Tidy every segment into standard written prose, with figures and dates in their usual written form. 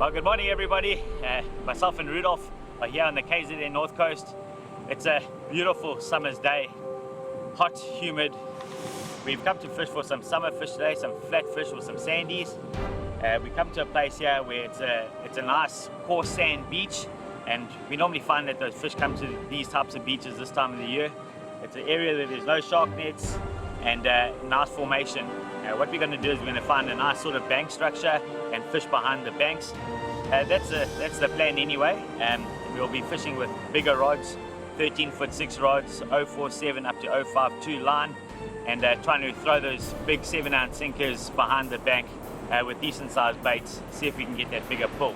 Well, good morning everybody. Myself and Rudolph are here on the KZN North Coast. It's a beautiful summer's day, hot, humid. We've come to fish for some summer fish today, some flat fish with some sandies. We come to a place here where it's a nice coarse sand beach, and we normally find that those fish come to these types of beaches this time of the year. It's an area that there's no shark nets and nice formation. What we're going to do is we're going to find a nice sort of bank structure and fish behind the banks. That's the plan anyway. We'll be fishing with bigger rods, 13-foot 6 rods, 047 up to 052 line, and trying to throw those big 7-ounce sinkers behind the bank with decent sized baits, see if we can get that bigger pull.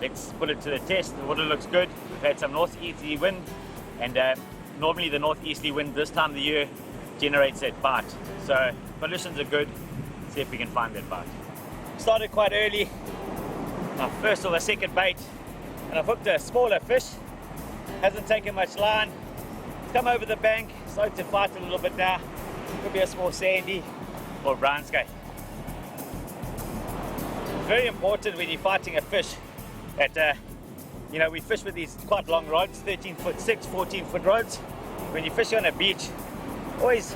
Let's put it to the test. The water looks good. We've had some northeasterly wind, and normally the northeasterly wind this time of the year generates that bite. So conditions are good. See if we can find that bite. Started quite early. My first or the second bait, and I've hooked a smaller fish. Hasn't taken much line. Come over the bank, started to fight a little bit now. Could be a small sandy or brown skate. It's very important when you're fighting a fish that we fish with these quite long rods, 13-foot 6, 14-foot rods. When you fish on a beach, always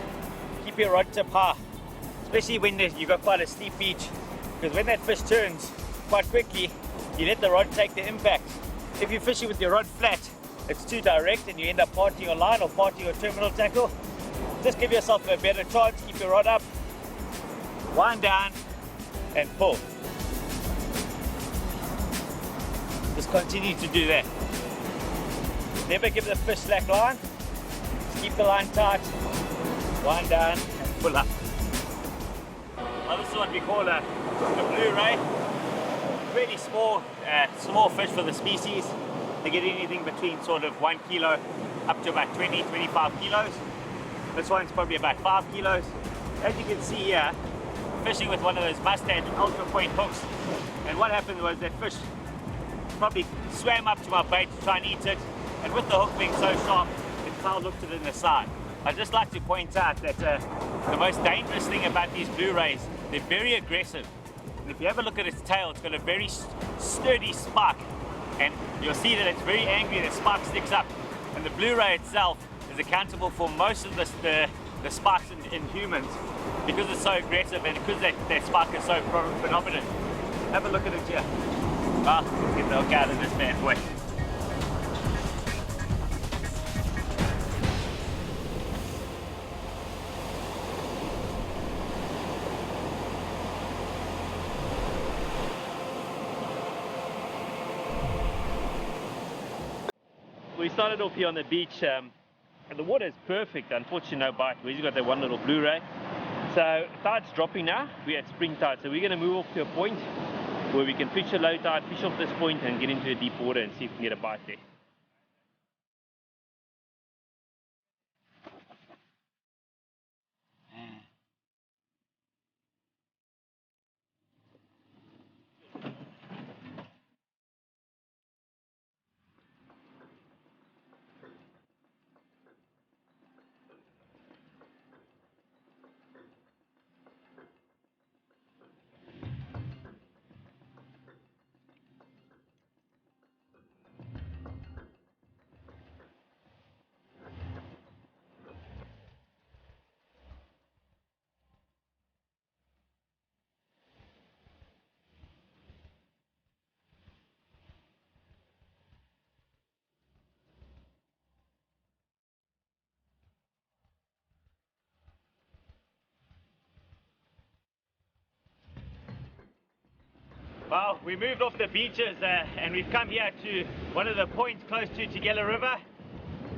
keep your rod tip high, especially when you've got quite a steep beach, because when that fish turns quite quickly, you let the rod take the impact. If you're fishing with your rod flat, it's too direct and you end up parting your line or parting your terminal tackle. Just give yourself a better chance, keep your rod up, wind down and pull. Just continue to do that. Never give the fish slack line. Just keep the line tight, wind down and pull up. Well, this is what we call a blue ray. Really small fish for the species. They get anything between sort of 1 kilo up to about 20-25 kilos. This one's probably about 5 kilos. As you can see here, fishing with one of those mustard ultra point hooks, and what happened was that fish probably swam up to my bait to try and eat it, and with the hook being so sharp, it fouled hooked it in the side. I'd just like to point out that the most dangerous thing about these blue rays, they're very aggressive. And if you have a look at its tail, it's got a very sturdy spike, and you'll see that it's very angry, the spike sticks up. And the blue ray itself is accountable for most of the spikes in humans, because it's so aggressive and because that spike is so predominant. Have a look at it here. Well, let's get the hook out of this bad boy. We started off here on the beach, and the water is perfect. Unfortunately, no bite. We just got that one little blue ray. So tide's dropping now. We're at spring tide, so we're going to move off to a point where we can fish a low tide, fish off this point and get into a deep water and see if we can get a bite there. Well, we moved off the beaches and we've come here to one of the points close to Tigela River,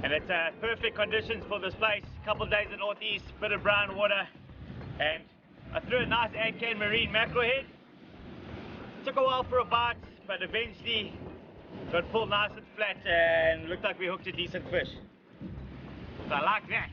and it's perfect conditions for this place. A couple of days in the northeast, bit of brown water, and I threw a nice Adcan marine mackerelhead. Took a while for a bite, but eventually got pulled nice and flat and looked like we hooked a decent fish. So I like that.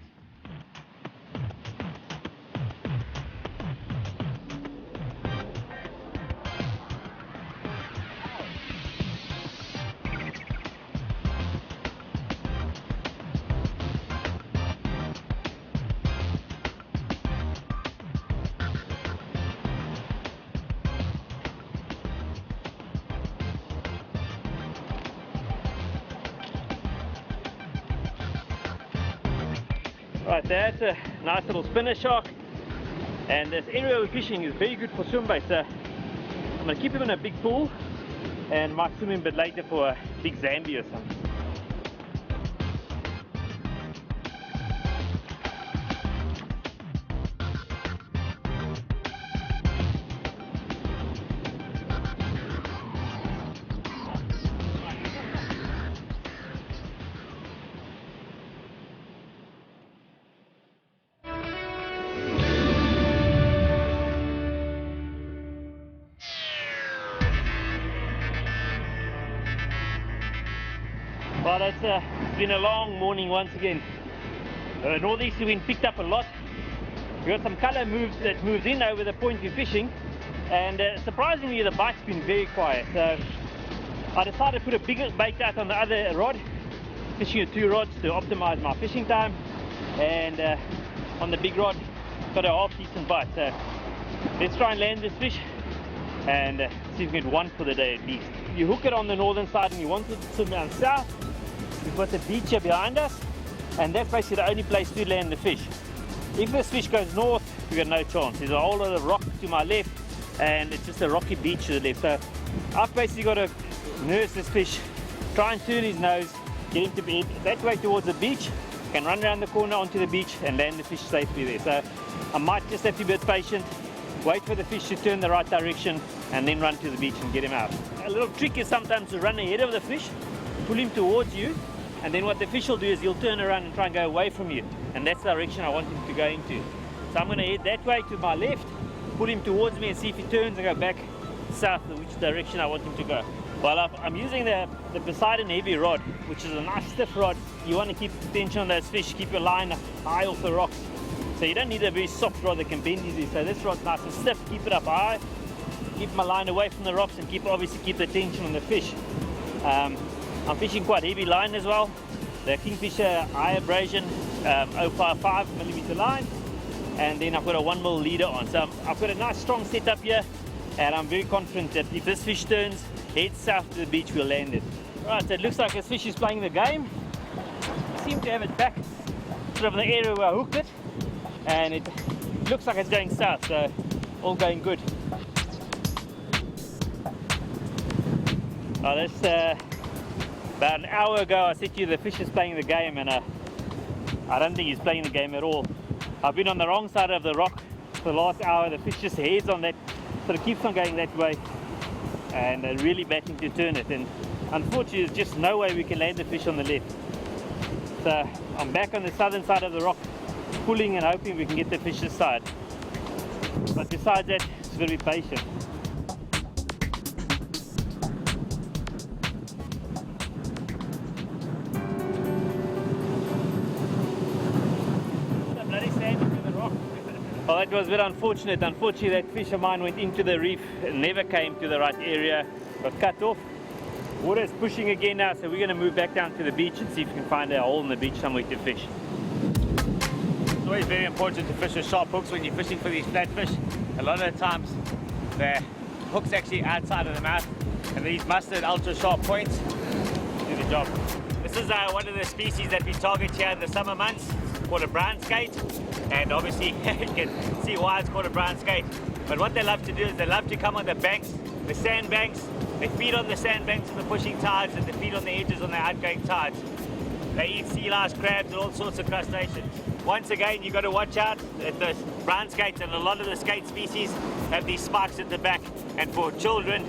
Right, that's a nice little spinner shark, and this area we're fishing is very good for swim bait, so I'm going to keep him in a big pool and might swim him a bit later for a big Zambi or something. Well, it's been a long morning once again. Northeasterly wind picked up a lot. We got some colour that moves in over the point we're fishing, and surprisingly the bite's been very quiet. So I decided to put a bigger bait out on the other rod, fishing with 2 rods to optimise my fishing time, and on the big rod got a half decent bite. So let's try and land this fish and see if we get one for the day at least. You hook it on the northern side and you want it to swim down south. We've got the beach here behind us, and that's basically the only place to land the fish. If this fish goes north, we've got no chance. There's a whole lot of rock to my left, and it's just a rocky beach to the left. So I've basically got to nurse this fish, try and turn his nose, get him to be that way towards the beach, can run around the corner onto the beach and land the fish safely there. So I might just have to be a bit patient, wait for the fish to turn the right direction, and then run to the beach and get him out. A little trick is sometimes to run ahead of the fish, pull him towards you, and then what the fish will do is he'll turn around and try and go away from you, and that's the direction I want him to go into. So I'm going to head that way to my left, pull him towards me and see if he turns and go back south, which direction I want him to go. Well, I'm using the Poseidon heavy rod, which is a nice stiff rod. You want to keep tension on those fish, keep your line high off the rocks. So you don't need a very soft rod that can bend easily. So this rod's nice and stiff, keep it up high, keep my line away from the rocks, and obviously keep the tension on the fish. I'm fishing quite heavy line as well. The Kingfisher high abrasion 0.5mm line, and then I've got a 1mm leader on. So I've got a nice strong setup here, and I'm very confident that if this fish turns, heads south to the beach, we'll land it. Right, so it looks like this fish is playing the game. I seem to have it back sort of in the area where I hooked it, and it looks like it's going south, so all going good. Oh, that's about an hour ago I said to you the fish is playing the game, and I don't think he's playing the game at all. I've been on the wrong side of the rock for the last hour. The fish just heads on that, sort of keeps on going that way, and really batting to turn it, and unfortunately there's just no way we can land the fish on the left. So I'm back on the southern side of the rock, pulling and hoping we can get the fish this side. But besides that, it's going to be patient. Well, that was a bit unfortunate. Unfortunately, that fish of mine went into the reef and never came to the right area, got cut off. Water is pushing again now, so we're going to move back down to the beach and see if we can find a hole in the beach somewhere to fish. It's always very important to fish with sharp hooks when you're fishing for these flatfish. A lot of the times the hook's actually outside of the mouth, and these mustard ultra sharp points do the job. This is one of the species that we target here in the summer months. It's called a brown skate, and obviously you can see why it's called a brown skate. But what they love to do is they love to come on the banks, the sand banks. They feed on the sand banks in the pushing tides, and they feed on the edges on the outgoing tides. They eat sea lice, crabs, and all sorts of crustaceans. Once again, you've got to watch out at the brown skates, and a lot of the skate species have these spikes at the back, and for children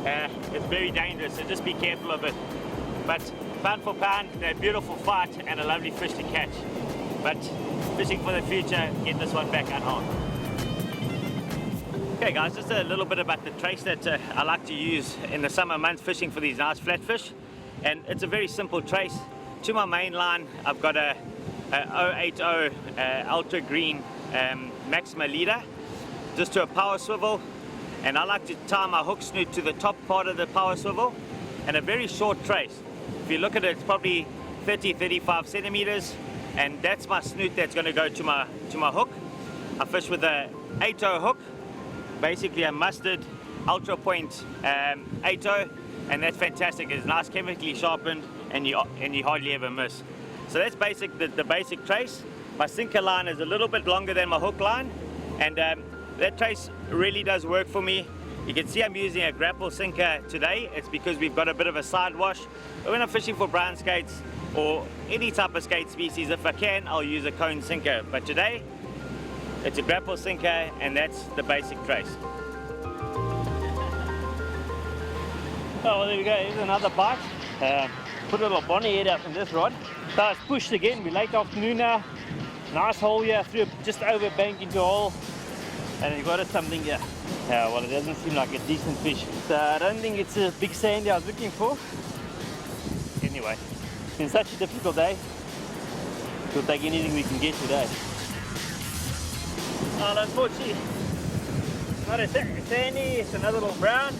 it's very dangerous, so just be careful of it. But pound for pound, they're a beautiful fight and a lovely fish to catch. But fishing for the future, get this one back unharmed. Okay guys, just a little bit about the trace that I like to use in the summer months fishing for these nice flatfish. And it's a very simple trace. To my main line, I've got a 080 ultra green Maxima leader, just to a power swivel. And I like to tie my hook snoot to the top part of the power swivel, and a very short trace. If you look at it, it's probably 30-35 centimeters, and that's my snoot that's going to go to my hook. I fish with a 80 hook, basically a mustard ultra point 80, and that's fantastic. It's nice, chemically sharpened, and you hardly ever miss. So that's the basic trace. My sinker line is a little bit longer than my hook line, and that trace really does work for me. You can see I'm using a grapple sinker today. It's because we've got a bit of a side wash. But when I'm fishing for brown skates or any type of skate species, if I can, I'll use a cone sinker. But today, it's a grapple sinker, and that's the basic trace. Oh, well, there we go. Here's another bite. Put a little bonnie head up in this rod. So it's pushed again. We're late afternoon now. Nice hole here. Threw just over bank into a hole. And we got us something here. Well, it doesn't seem like a decent fish. So I don't think it's a big sandy I was looking for. Anyway, it's been such a difficult day. We'll take anything we can get today. Oh, unfortunately, not a sandy, it's another little brown.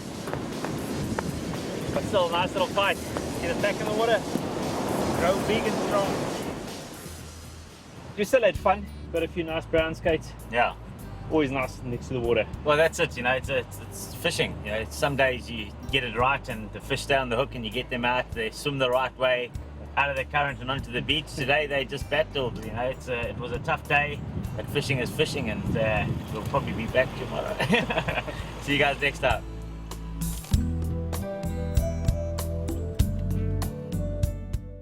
But still a nice little fight. Get us back in the water. Grow big and strong. We still had fun. Got a few nice brown skates. Yeah. Always nice next to the water. Well, that's it, you know, it's fishing. You know, some days you get it right and the fish stay on the hook and you get them out, they swim the right way out of the current and onto the beach. Today they just battled, you know, it was a tough day, but fishing is fishing, and we'll probably be back tomorrow. See you guys next time.